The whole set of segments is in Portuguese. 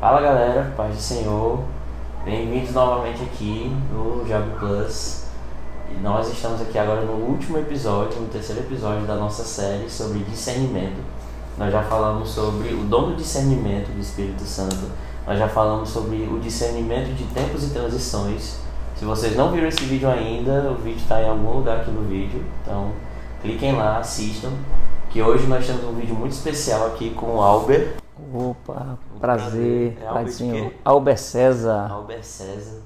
Fala galera, paz do Senhor, bem-vindos novamente aqui no Job Plus. E nós estamos aqui agora no último episódio, no terceiro episódio da nossa série sobre discernimento. Nós já falamos sobre o dom do discernimento do Espírito Santo, nós já falamos sobre o discernimento de tempos e transições. Se vocês não viram esse vídeo ainda, o vídeo está em algum lugar aqui no vídeo, então cliquem lá, assistam, que hoje nós temos um vídeo muito especial aqui com o Albert. Opa, prazer, É Pai do Albert Senhor. quê? Albert César, Albert César,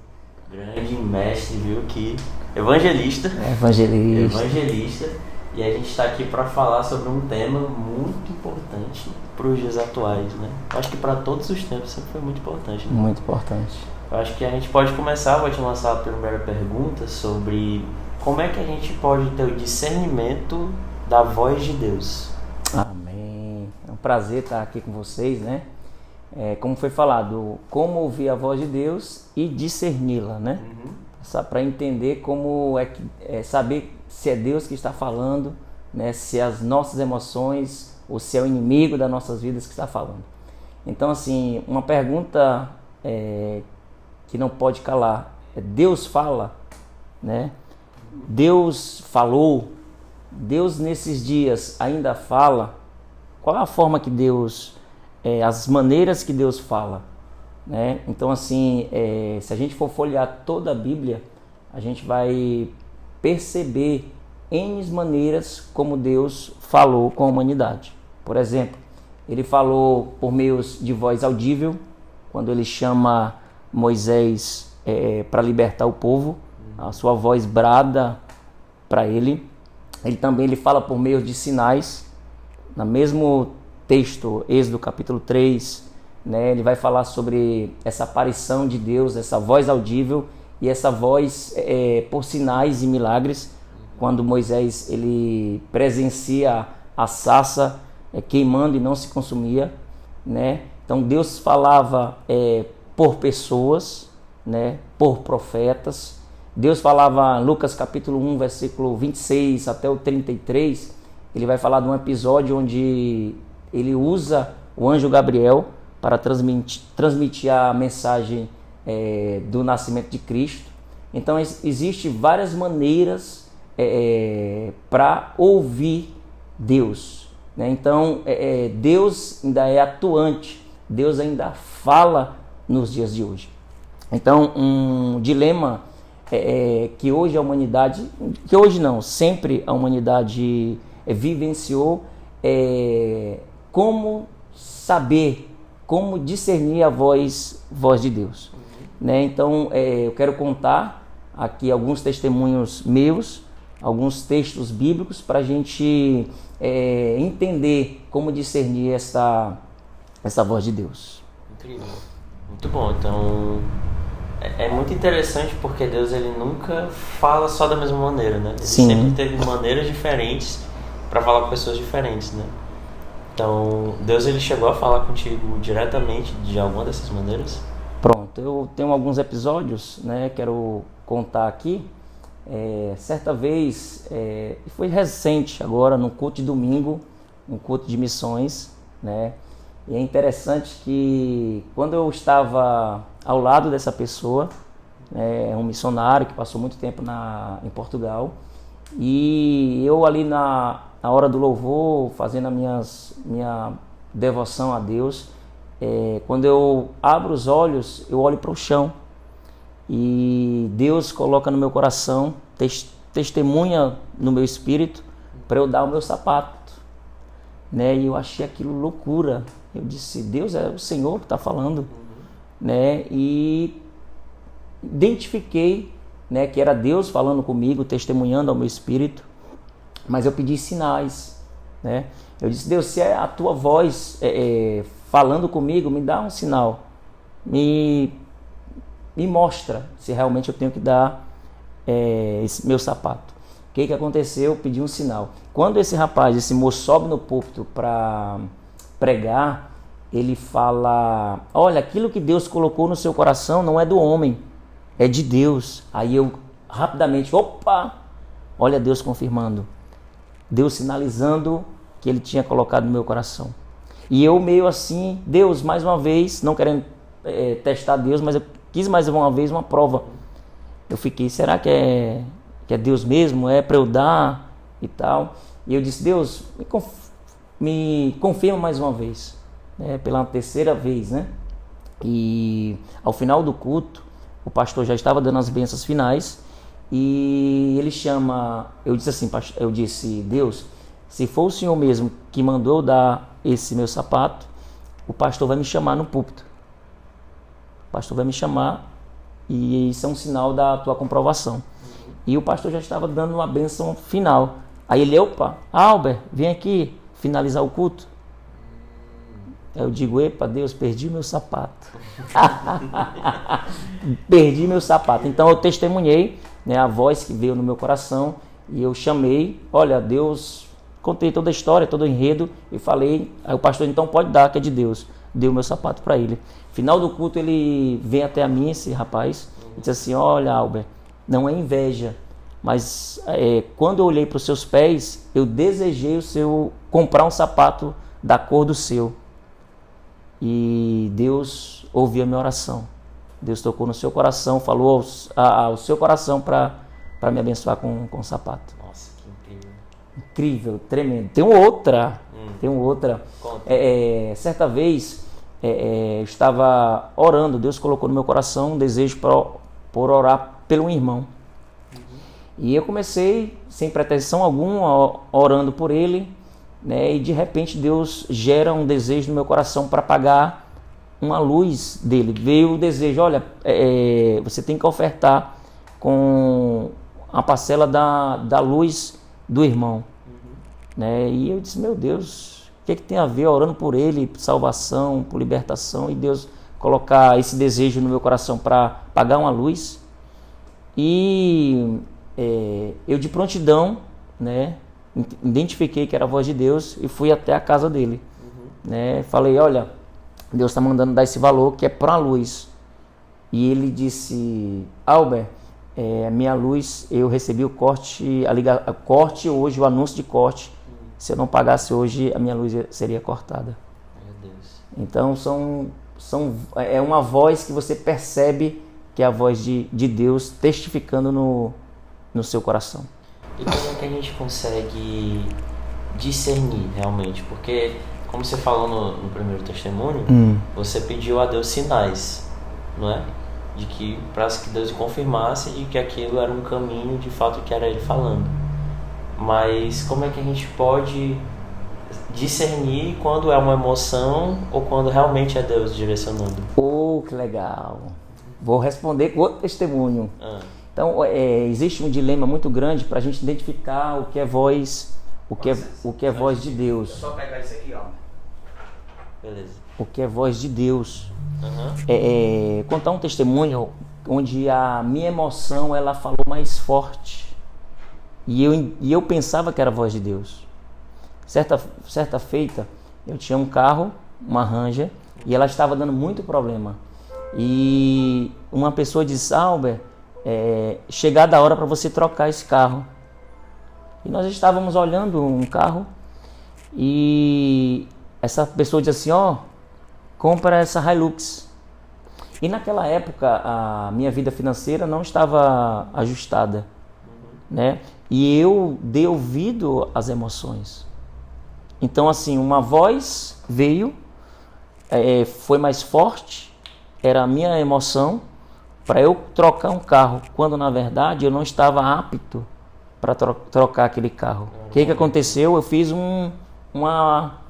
grande mestre, viu, que evangelista, evangelista. e a gente está aqui para falar sobre um tema muito importante para os dias atuais, né? Acho que para todos os tempos sempre foi muito importante, né? Muito importante. Eu acho que a gente pode começar, vou te lançar a primeira pergunta sobre como é que a gente pode ter o discernimento da voz de Deus. Amém. É um prazer estar aqui com vocês, né? Como foi falado, como ouvir a voz de Deus e discerni-la, né? Para entender como saber se é Deus que está falando, né? Se é as nossas emoções ou se é o inimigo das nossas vidas que está falando. Então, assim, uma pergunta que não pode calar é: Deus fala, né? Deus falou, Deus nesses dias ainda fala. Qual é a forma que Deus, as maneiras que Deus fala, né? Então, assim, se a gente for folhear toda a Bíblia, a gente vai perceber N maneiras como Deus falou com a humanidade. Por exemplo, ele falou por meio de voz audível, quando ele chama Moisés para libertar o povo, a sua voz brada para ele. Ele fala por meio de sinais. No mesmo texto, Êxodo capítulo 3, né, ele vai falar sobre essa aparição de Deus, essa voz audível e essa voz por sinais e milagres, quando Moisés ele presencia a sarça queimando e não se consumia, né? Então Deus falava por pessoas, né, por profetas. Deus falava, Lucas capítulo 1, versículo 26 até o 33, ele vai falar de um episódio onde ele usa o anjo Gabriel para transmitir a mensagem do nascimento de Cristo. Então existem várias maneiras para ouvir Deus, né? Então Deus ainda é atuante, Deus ainda fala nos dias de hoje. Então um dilema que hoje a humanidade, que hoje não, sempre a humanidade vivenciou, como saber, como discernir a voz de Deus, né? Então eu quero contar aqui alguns testemunhos meus, alguns textos bíblicos para a gente entender como discernir essa voz de Deus. Incrível, muito bom. Então é muito interessante porque Deus ele nunca fala só da mesma maneira, né? Ele Sim. sempre teve maneiras diferentes para falar com pessoas diferentes, né? Então Deus ele chegou a falar contigo diretamente de alguma dessas maneiras? Pronto, eu tenho alguns episódios, né? Quero contar aqui. Certa vez, foi recente agora, no culto de domingo, um culto de missões, né? E é interessante que quando eu estava ao lado dessa pessoa, um missionário que passou muito tempo em Portugal, e eu ali na hora do louvor, fazendo minha devoção a Deus, quando eu abro os olhos, eu olho para o chão e Deus coloca no meu coração, testemunha no meu espírito para eu dar o meu sapato, né? E eu achei aquilo loucura. Eu disse: Deus, é o Senhor que está falando, né? E identifiquei, né, que era Deus falando comigo, testemunhando ao meu espírito, mas eu pedi sinais, né? Eu disse: Deus, se é a tua voz falando comigo, me dá um sinal, me mostra se realmente eu tenho que dar esse meu sapato. O que aconteceu? Eu pedi um sinal. Quando esse moço sobe no púlpito para pregar, ele fala: olha, aquilo que Deus colocou no seu coração não é do homem, é de Deus. Aí eu rapidamente, opa, olha Deus confirmando, Deus sinalizando que ele tinha colocado no meu coração. E eu meio assim, Deus, mais uma vez, não querendo testar Deus, mas eu quis mais uma vez uma prova. Eu fiquei, será que é Deus mesmo? É para eu dar e tal? E eu disse, Deus, me confirma mais uma vez, né? Pela terceira vez, né? E ao final do culto, o pastor já estava dando as bênçãos finais e ele chama, eu disse, Deus, se for o Senhor mesmo que mandou eu dar esse meu sapato, o pastor vai me chamar no púlpito. O pastor vai me chamar e isso é um sinal da tua comprovação. E o pastor já estava dando uma bênção final. Aí ele, opa, Albert, vem aqui finalizar o culto. Aí eu digo, epa, Deus, perdi meu sapato. Perdi meu sapato. Então eu testemunhei, né, a voz que veio no meu coração e eu chamei, olha, Deus, contei toda a história, todo o enredo e falei, aí o pastor, então pode dar, que é de Deus. Deu meu sapato para ele. Final do culto ele vem até mim, esse rapaz, e diz assim, olha, Albert, não é inveja, mas quando eu olhei para os seus pés, eu desejei comprar um sapato da cor do seu. E Deus ouviu a minha oração. Deus tocou no seu coração, falou ao seu coração para me abençoar com o sapato. Nossa, que incrível. Incrível, tremendo. Tem outra. Certa vez eu estava orando, Deus colocou no meu coração um desejo por orar pelo irmão. E eu comecei, sem pretensão alguma, orando por ele, né? E de repente Deus gera um desejo no meu coração para pagar uma luz dele. Veio o desejo, olha, você tem que ofertar com a parcela da luz do irmão. Né? E eu disse, meu Deus, o que tem a ver orando por ele, por salvação, por libertação, e Deus colocar esse desejo no meu coração para pagar uma luz. E eu de prontidão, né, identifiquei que era a voz de Deus e fui até a casa dele. Né, falei, olha, Deus está mandando dar esse valor que é para a luz. E ele disse, Albert, minha luz, eu recebi o corte, corte hoje, o anúncio de corte. Se eu não pagasse hoje, a minha luz seria cortada. Meu Deus. Então é uma voz que você percebe que é a voz de Deus testificando no seu coração. E como é que a gente consegue discernir realmente? Porque, como você falou no primeiro testemunho, você pediu a Deus sinais, não é? Para que Deus confirmasse de que aquilo era um caminho, de fato, que era Ele falando. Mas como é que a gente pode discernir quando é uma emoção ou quando realmente é Deus direcionando? Oh, que legal! Vou responder com outro testemunho. Então, existe um dilema muito grande para a gente identificar o que é voz, o que é voz de Deus. É só pegar isso aqui, ó. Beleza. O que é voz de Deus. Contar um testemunho onde a minha emoção ela falou mais forte. E eu pensava que era a voz de Deus. Certa feita, eu tinha um carro, uma Ranger, e ela estava dando muito problema. E uma pessoa disse, Albert, chegada a hora para você trocar esse carro. E nós estávamos olhando um carro e essa pessoa disse assim, compra essa Hilux. E naquela época a minha vida financeira não estava ajustada, né? E eu dei ouvido às emoções. Então assim, uma voz veio, foi mais forte, era a minha emoção para eu trocar um carro, quando na verdade eu não estava apto para trocar aquele carro. O que aconteceu? Eu fiz uma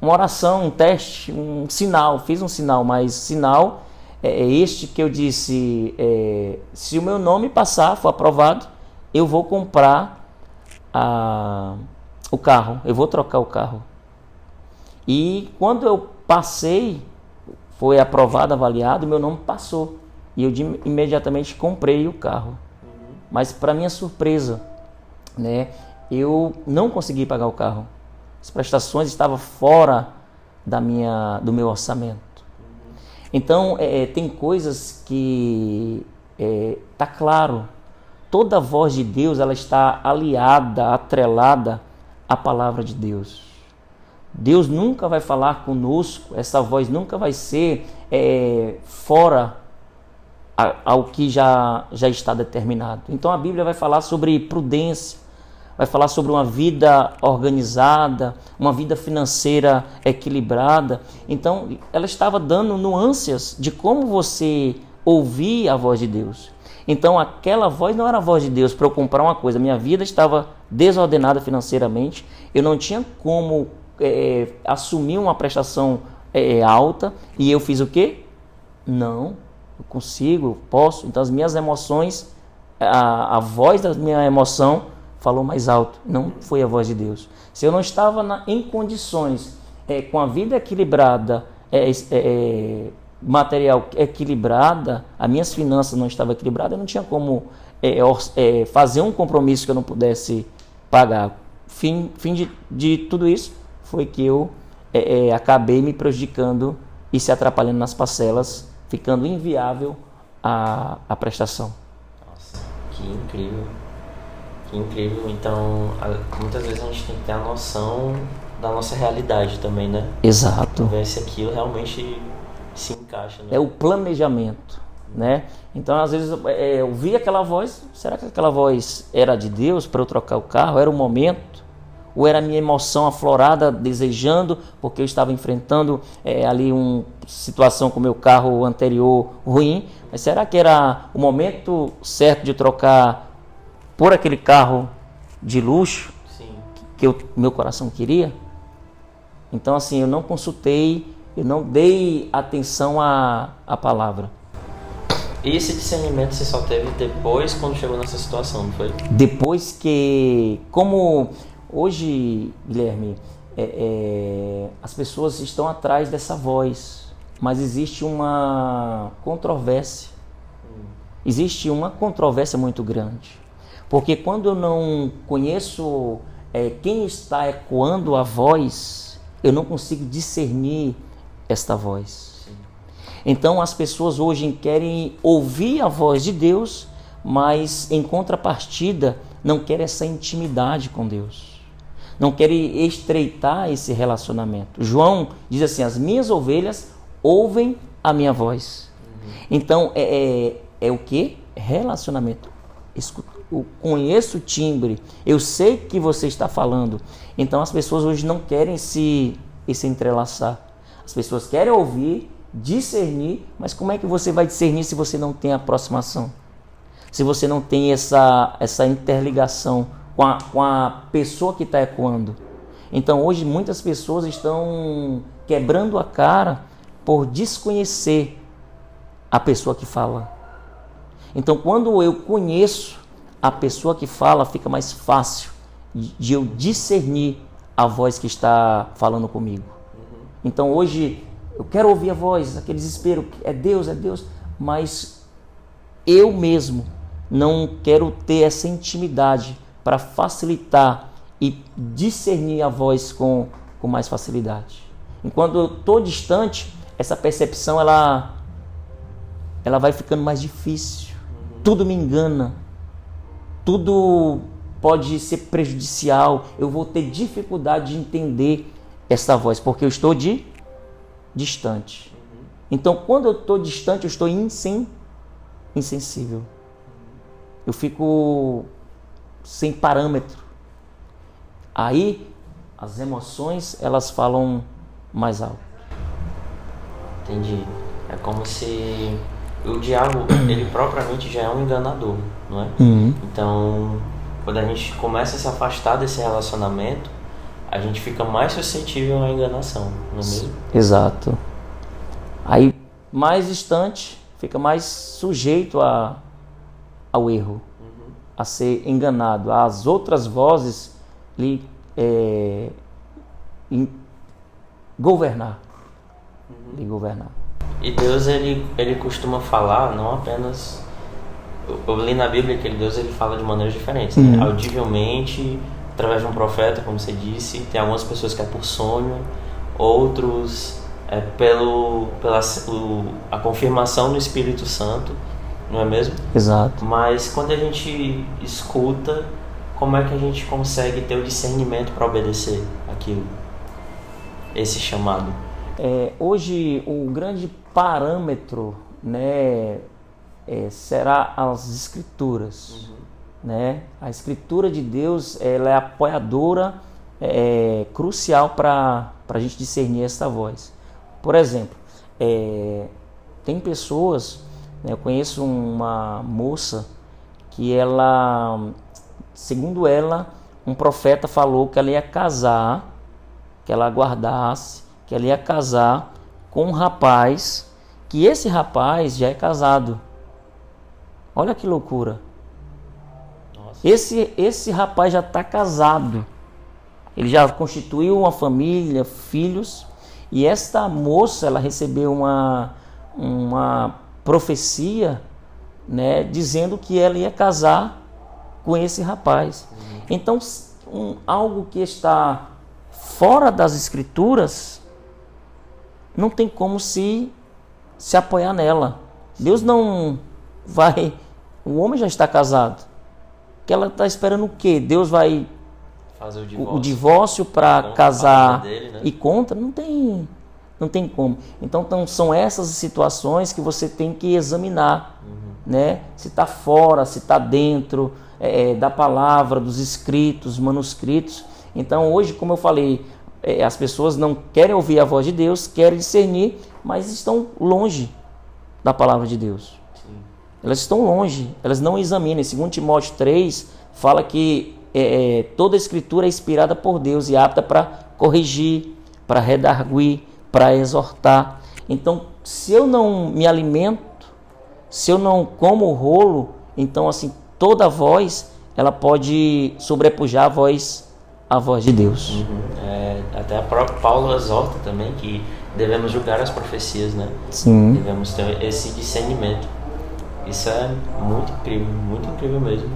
oração, um teste, um sinal, fiz um sinal, mas sinal este que eu disse, se o meu nome passar, for aprovado, eu vou comprar o carro, eu vou trocar o carro. E quando eu passei, foi aprovado, avaliado, meu nome passou. E eu imediatamente comprei o carro. Mas para minha surpresa, né, eu não consegui pagar o carro. As prestações estavam fora do meu orçamento. Então, tem coisas que tá claro. Toda a voz de Deus ela está aliada, atrelada à palavra de Deus. Deus nunca vai falar conosco, essa voz nunca vai ser fora ao que já está determinado. Então a Bíblia vai falar sobre prudência, vai falar sobre uma vida organizada, uma vida financeira equilibrada. Então ela estava dando nuances de como você ouvir a voz de Deus. Então aquela voz não era a voz de Deus para eu comprar uma coisa. Minha vida estava desordenada financeiramente, eu não tinha como assumir uma prestação alta, e eu fiz o quê? Não, eu consigo, eu posso. Então as minhas emoções, a voz da minha emoção falou mais alto, não foi a voz de Deus. Se eu não estava em condições, com a vida equilibrada, material equilibrada, as minhas finanças não estavam equilibradas, eu não tinha como fazer um compromisso que eu não pudesse pagar. Fim de tudo isso foi que eu acabei me prejudicando e se atrapalhando nas parcelas, ficando inviável a prestação. Nossa, que incrível. Que incrível. Então, muitas vezes a gente tem que ter a noção da nossa realidade também, né? Exato. Ver se aquilo realmente se encaixa, né? É o planejamento, né? Então, às vezes, eu vi aquela voz, será que aquela voz era de Deus para eu trocar o carro? Era o momento? Ou era a minha emoção aflorada, desejando, porque eu estava enfrentando ali uma situação com o meu carro anterior ruim? Mas será que era o momento certo de trocar por aquele carro de luxo? Sim. Que meu coração queria? Então, assim, eu não consultei, eu não dei atenção à palavra. E esse discernimento você só teve depois, quando chegou nessa situação, não foi? Depois que, como hoje, Guilherme, as pessoas estão atrás dessa voz, mas existe uma controvérsia. Existe uma controvérsia muito grande. Porque quando eu não conheço quem está ecoando a voz, eu não consigo discernir esta voz. Sim. Então as pessoas hoje querem ouvir a voz de Deus, mas em contrapartida não querem essa intimidade com Deus. Não querem estreitar esse relacionamento. João diz assim: as minhas ovelhas ouvem a minha voz. Então é o que? Relacionamento. Eu conheço o timbre, eu sei que você está falando. Então as pessoas hoje não querem se entrelaçar. As pessoas querem ouvir, discernir, mas como é que você vai discernir se você não tem aproximação? Se você não tem essa interligação com a pessoa que está ecoando? Então hoje muitas pessoas estão quebrando a cara por desconhecer a pessoa que fala. Então quando eu conheço a pessoa que fala, fica mais fácil de eu discernir a voz que está falando comigo. Então hoje eu quero ouvir a voz, aquele desespero, é Deus, mas eu mesmo não quero ter essa intimidade para facilitar e discernir a voz com mais facilidade. Enquanto eu estou distante, essa percepção ela vai ficando mais difícil. Tudo me engana, tudo pode ser prejudicial, eu vou ter dificuldade de entender essa voz, porque eu estou distante. Então, quando eu estou distante, eu estou insensível. Eu fico sem parâmetro. Aí, as emoções, elas falam mais alto. Entendi. É como se o diabo, ele propriamente já é um enganador, não é? Então, quando a gente começa a se afastar desse relacionamento, a gente fica mais suscetível à enganação, não é mesmo? Exato. Aí, mais distante, fica mais sujeito ao erro, a ser enganado. As outras vozes lhe governar. E Deus, ele costuma falar, não apenas... Eu li na Bíblia que Deus ele fala de maneiras diferentes, né? Audivelmente, através de um profeta, como você disse. Tem algumas pessoas que é por sonho, outros pela a confirmação do Espírito Santo, não é mesmo? Exato. Mas quando a gente escuta, como é que a gente consegue ter o discernimento para obedecer aquilo, esse chamado? Hoje o grande parâmetro, né, será as Escrituras. Né? A Escritura de Deus, ela é apoiadora, crucial para a gente discernir esta voz. Por exemplo, tem pessoas, né, eu conheço uma moça que ela, segundo ela, um profeta falou que ela ia casar, que ela aguardasse, que ela ia casar com um rapaz, que esse rapaz já é casado. Olha que loucura. Nossa. Esse rapaz já está casado. Ele já constituiu uma família, filhos, e esta moça, ela recebeu uma profecia, né, dizendo que ela ia casar com esse rapaz. Então, algo que está fora das Escrituras, não tem como se apoiar nela. Deus não vai... O homem já está casado. Que ela está esperando o quê? Deus vai fazer o divórcio para casar dele, né? E contra? Não tem como. Então são essas situações que você tem que examinar, né? Se está fora, se está dentro da palavra, dos escritos, manuscritos. Então hoje, como eu falei, as pessoas não querem ouvir a voz de Deus, querem discernir, mas estão longe da palavra de Deus. Sim. Elas estão longe, elas não examinam. Em 2 Timóteo 3 fala que toda a escritura é inspirada por Deus e apta para corrigir, para redarguir, para exortar. Então, se eu não me alimento, se eu não como o rolo, então assim, toda voz, ela pode sobrepujar a voz de Deus. Até a própria Paulo exorta também que devemos julgar as profecias, né? Sim. Devemos ter esse discernimento. Isso é muito incrível mesmo.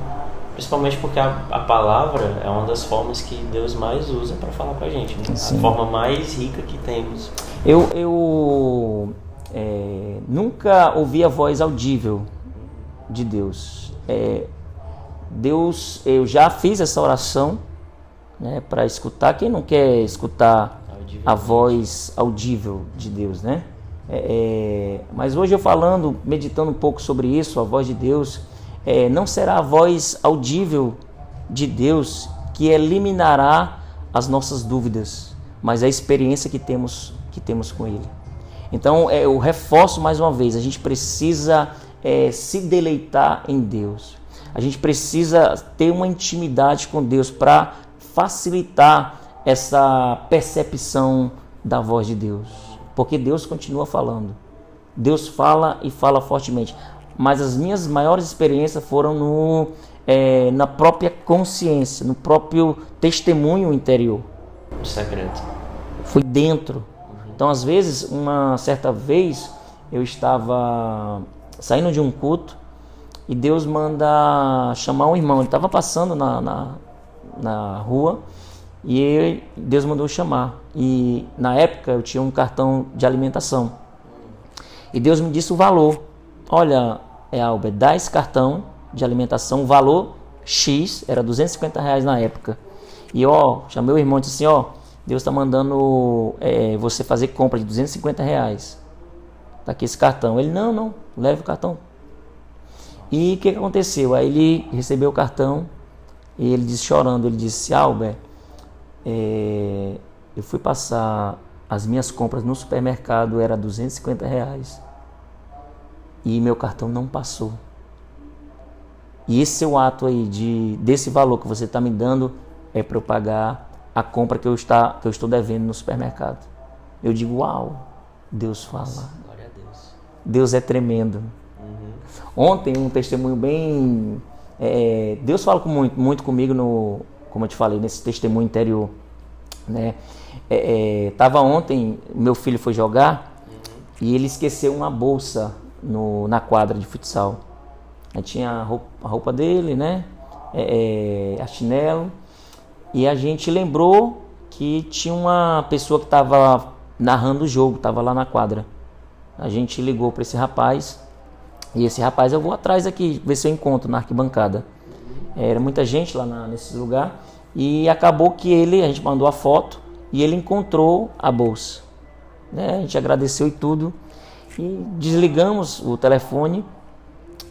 Principalmente porque a palavra é uma das formas que Deus mais usa para falar com a gente, né? A forma mais rica que temos. Eu nunca ouvi a voz audível de Deus. Eu já fiz essa oração, né, para escutar. Quem não quer escutar a voz audível de Deus, né? Mas hoje eu meditando um pouco sobre isso, a voz de Deus, não será a voz audível de Deus que eliminará as nossas dúvidas, mas a experiência que temos com Ele. Então eu reforço mais uma vez, a gente precisa se deleitar em Deus. A gente precisa ter uma intimidade com Deus para facilitar essa percepção da voz de Deus. Porque Deus continua falando. Deus fala e fala fortemente. Mas as minhas maiores experiências foram na própria consciência, no próprio testemunho interior. O segredo. Foi dentro. Então, às vezes, uma certa vez, eu estava saindo de um culto e Deus manda chamar um irmão. Ele estava passando na rua e Deus mandou chamar. E na época eu tinha um cartão de alimentação. E Deus me disse o valor. Olha, Albert, dá esse cartão de alimentação, o valor X, era R$250 na época. E chamei o irmão e disse assim, Deus está mandando você fazer compra de R$250. Tá aqui esse cartão. Ele, não, leve o cartão. E o que aconteceu? Aí ele recebeu o cartão e ele disse, chorando, ele disse, Albert, eu fui passar as minhas compras no supermercado, era R$250 e meu cartão não passou. E esse seu ato aí desse valor que você está me dando é para eu pagar a compra que eu estou devendo no supermercado. Eu digo, uau, Deus fala. Glória a Deus. Deus é tremendo. Ontem um testemunho bem... Deus fala muito comigo, como eu te falei, nesse testemunho interior, né? Tava ontem, meu filho foi jogar e ele esqueceu uma bolsa na quadra de futsal. Aí tinha a roupa dele, né? A chinelo. E a gente lembrou que tinha uma pessoa que estava narrando o jogo, estava lá na quadra. A gente ligou para esse rapaz. E esse rapaz, eu vou atrás aqui, ver se eu encontro na arquibancada. Era muita gente lá nesse lugar. E acabou que a gente mandou a foto e ele encontrou a bolsa, né? A gente agradeceu e tudo. E desligamos o telefone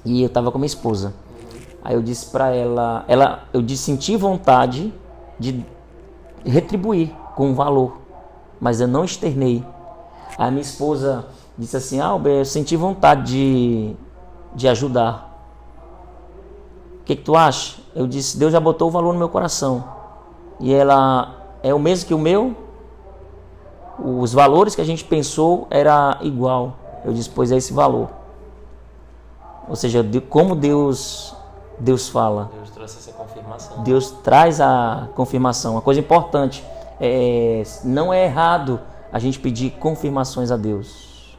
e eu estava com minha esposa. Aí eu disse para ela, senti vontade de retribuir com um valor, mas eu não externei. Aí minha esposa disse assim: Albert, eu senti vontade de ajudar. O que tu acha? Eu disse: Deus já botou o valor no meu coração. E ela: é o mesmo que o meu? Os valores que a gente pensou era igual. Eu disse: pois é esse valor. Ou seja, como Deus fala. Deus trouxe essa confirmação. Deus traz a confirmação. Uma coisa importante, não é errado a gente pedir confirmações a Deus.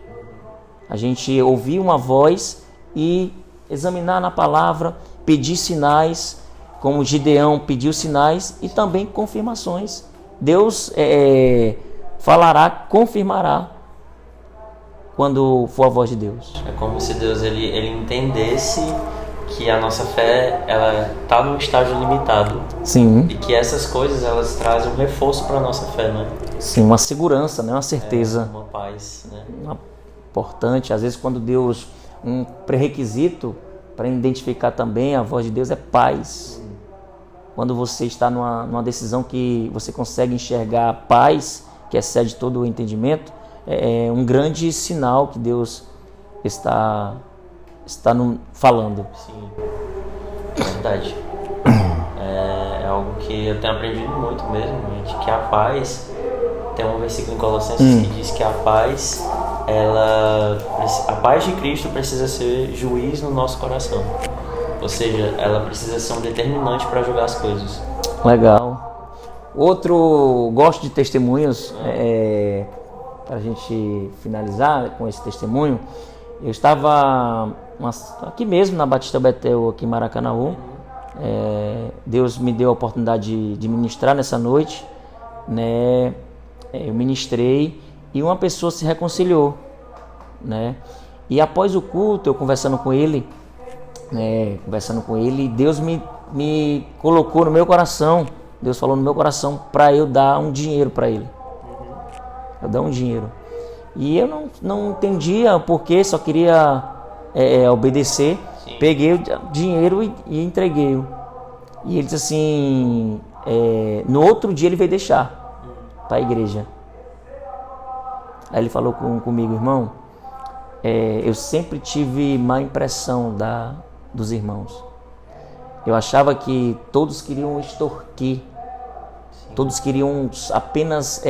A gente ouvir uma voz e examinar na palavra, pedir sinais, como Gideão pediu sinais, e também confirmações. Deus falará, confirmará quando for a voz de Deus. É como se Deus ele entendesse que a nossa fé ela está num estágio limitado. Sim. E que essas coisas elas trazem um reforço para a nossa fé, né? Sim, uma segurança, né? Uma certeza. Uma paz, né? Importante. Às vezes quando Deus, um pré-requisito para identificar também a voz de Deus é paz. Quando você está numa decisão que você consegue enxergar a paz, que excede todo o entendimento, é um grande sinal que Deus está falando. Sim, é verdade. É algo que eu tenho aprendido muito mesmo, gente, que a paz, tem um versículo em Colossenses que diz que a paz de Cristo precisa ser juiz no nosso coração. Ou seja, ela precisa ser um determinante para julgar as coisas. Legal. Gosto de testemunhos, para a gente finalizar com esse testemunho. Eu estava aqui mesmo na Batista Betel, aqui em Maracanaú. Deus me deu a oportunidade de ministrar nessa noite, né? Eu ministrei e uma pessoa se reconciliou, né? E após o culto, eu conversando com ele, Deus me colocou no meu coração. Deus falou no meu coração para eu dar um dinheiro para ele. Eu dar um dinheiro. E eu não entendia o porquê, só queria obedecer. Sim. Peguei o dinheiro e entreguei-o. E ele disse assim, no outro dia ele veio deixar para a igreja. Aí ele falou comigo: irmão, eu sempre tive má impressão dos irmãos. Eu achava que todos queriam extorquir. Sim. Todos queriam apenas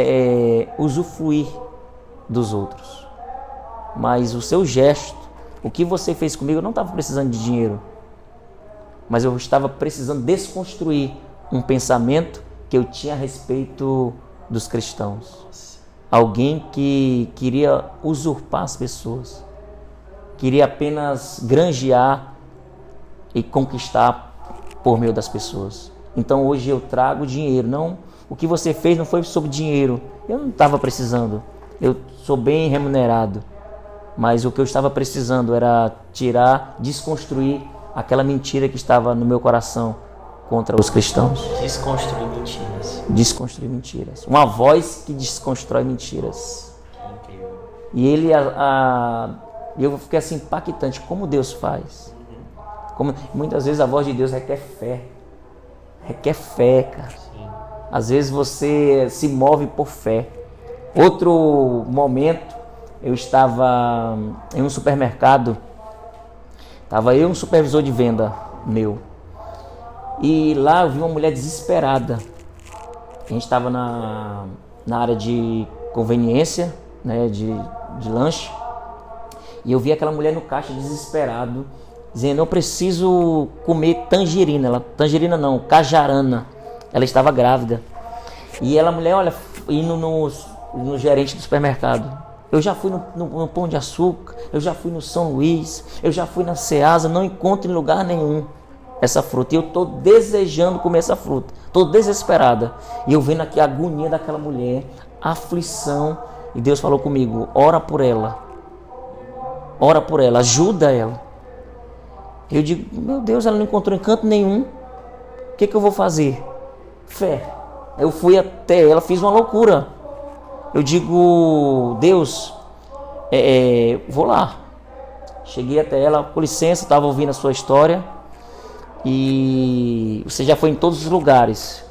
usufruir dos outros. Mas o seu gesto, o que você fez comigo, eu não estava precisando de dinheiro, mas eu estava precisando desconstruir um pensamento que eu tinha a respeito dos cristãos. Alguém que queria usurpar as pessoas, queria apenas granjear e conquistar por meio das pessoas. Então hoje eu trago dinheiro. Não, o que você fez não foi sobre dinheiro. Eu não estava precisando. Eu sou bem remunerado, mas o que eu estava precisando era desconstruir aquela mentira que estava no meu coração contra os cristãos. Desconstruir mentiras. Desconstruir mentiras. Uma voz que desconstrói mentiras. Que incrível. E eu fiquei assim impactante, como Deus faz. Como muitas vezes a voz de Deus requer fé. Requer fé, cara. Sim. Às vezes você se move por fé. Outro momento, eu estava em um supermercado, estava eu e um supervisor de venda meu, e lá eu vi uma mulher desesperada. A gente estava na área de conveniência, né, de lanche, e eu vi aquela mulher no caixa desesperado, dizendo: eu preciso comer tangerina. Cajarana. Ela estava grávida. E a mulher, olha, indo no gerente do supermercado: eu já fui no Pão de Açúcar, eu já fui no São Luís, eu já fui na Ceasa, não encontro em lugar nenhum essa fruta. E eu estou desejando comer essa fruta, estou desesperada. E eu vendo aqui a agonia daquela mulher, a aflição. E Deus falou comigo: ora por ela, ajuda ela. Eu digo: meu Deus, ela não encontrou em canto nenhum, o que eu vou fazer? Fé. Eu fui até ela, fiz uma loucura. Eu digo: Deus, vou lá. Cheguei até ela, com licença, estava ouvindo a sua história e você já foi em todos os lugares.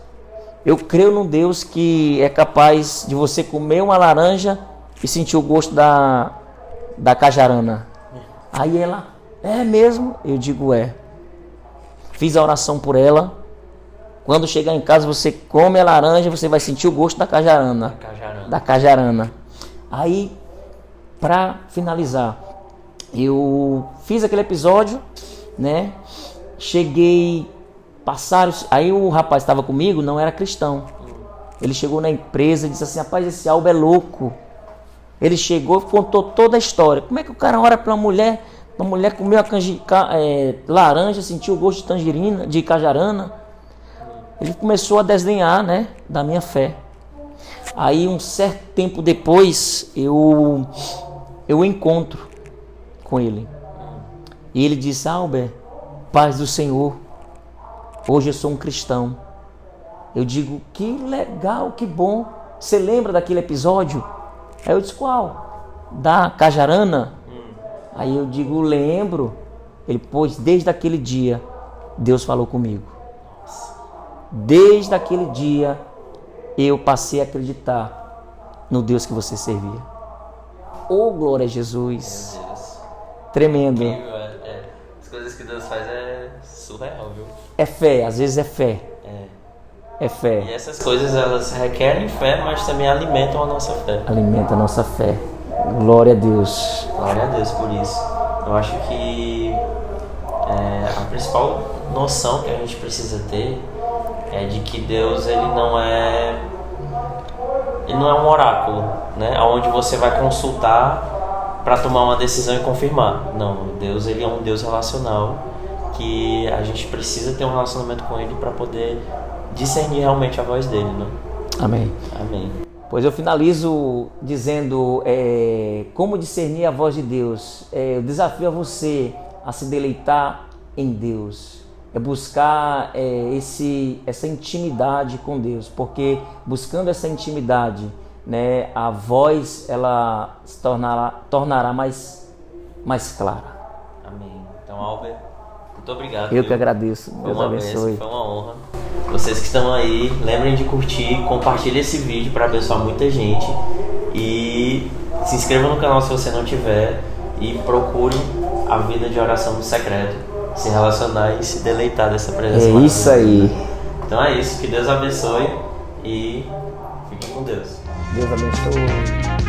Eu creio num Deus que é capaz de você comer uma laranja e sentir o gosto da cajarana. Aí ela, é mesmo? Eu digo, é. Fiz a oração por ela. Quando chegar em casa, você come a laranja, você vai sentir o gosto da cajarana. Da cajarana. Aí, para finalizar, eu fiz aquele episódio, né? Cheguei, passaram. Aí o rapaz estava comigo, não era cristão. Ele chegou na empresa e disse assim: rapaz, esse Alba é louco. Ele chegou e contou toda a história. Como é que o cara ora para uma mulher comeu a laranja, sentiu o gosto de tangerina, de cajarana? Ele começou a desdenhar, né, da minha fé. Aí um certo tempo depois eu encontro com ele. E ele disse: Albert, paz do Senhor, hoje eu sou um cristão. Eu digo: que legal, que bom. Você lembra daquele episódio? Aí eu disse: qual? Da cajarana? Aí eu digo: lembro. Ele: pois desde aquele dia Deus falou comigo. Desde aquele dia eu passei a acreditar no Deus que você servia. Oh, glória a Jesus. Tremendo. As coisas que Deus faz é surreal, viu? É fé, às vezes é fé. É fé. E essas coisas, elas requerem fé, mas também alimentam a nossa fé. Alimenta a nossa fé. Glória a Deus. Glória a Deus por isso. Eu acho que a principal noção que a gente precisa ter é de que Deus, ele não é um oráculo, né? Onde você vai consultar para tomar uma decisão e confirmar. Não, Deus, ele é um Deus relacional, que a gente precisa ter um relacionamento com ele para poder discernir realmente a voz dele, né? Amém. Amém. Pois eu finalizo dizendo como discernir a voz de Deus. Eu desafio a você a se deleitar em Deus. É buscar essa intimidade com Deus, porque buscando essa intimidade, né, a voz ela se tornará mais clara. Amém. Então, Albert, muito obrigado. Eu que agradeço. Deus abençoe. Foi uma honra. Vocês que estão aí, lembrem de curtir, compartilhe esse vídeo para abençoar muita gente e se inscreva no canal se você não tiver e procure a vida de oração no secreto. Se relacionar e se deleitar dessa presença. É isso aí. Então é isso. Que Deus abençoe e fiquem com Deus. Deus abençoe.